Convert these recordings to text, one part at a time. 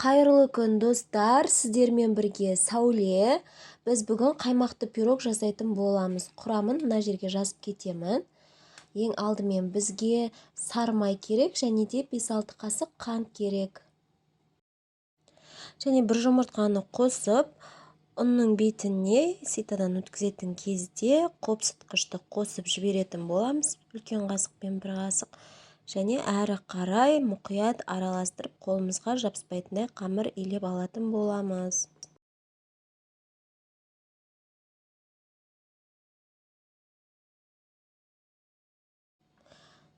Қайырлы күн достар, сіздермен бірге Сауле. Біз бүгін қаймақты пирог жасайтын боламыз. Құрамын мына жерге жазып кетемін. Ең алдымен бізге сары май керек, және де 5-6 қасық қант керек. Және бір жұмыртқаны қосып, ұнның бетіне ситадан өткізетін кезде қопсытқышты қосып жіберетін боламыз. Үлкен қасықпен бір қасық. Және әрі қарай мұқият араластырып, қолымызға жабыспайтындай қамыр илеп алатын боламыз.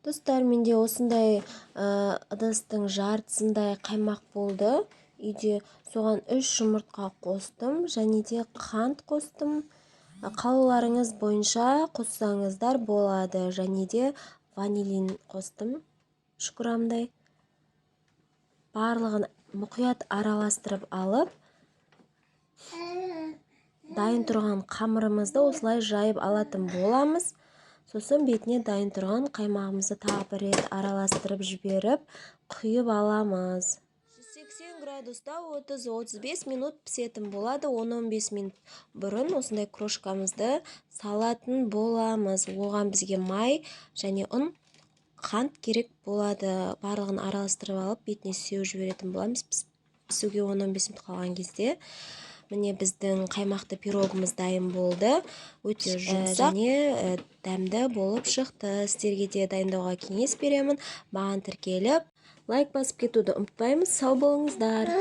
Достар, менде осындай ыдыстың жартысындай қаймақ болды. Үйде соған 3 жұмыртқа қостым, және де қант қостым. Қалауларыңыз бойынша қоссаңыздар болады, және де ванилин қостым 3 граммдай. Барлығын мұқият араластырып алып, дайын тұрған қамырымызды осылай жайып алатын боламыз. Сосын бетіне дайын тұрған қаймағымызды тағы бір рет араластырып жіберіп, құйып аламыз. 180 градуста 30-35 минут пісетін болады. 10-15 минут бұрын осындай крошкамызды салатын боламыз. Оған бізге май және ұн, қант керек болады. Барлығын араластырып алып, бетіне сеуіп жіберетін боламыз. Пісуге 10-15 минут қалған кезде міне біздің қаймақты пирогымыз дайын болды. Өте жұмсақ және дәмді болып шықты. Сіздерге де дайындауға кеңес беремін. Маған тіркеліп, лайк басып кетуді ұмытпаймыз. Сау болыңыздар.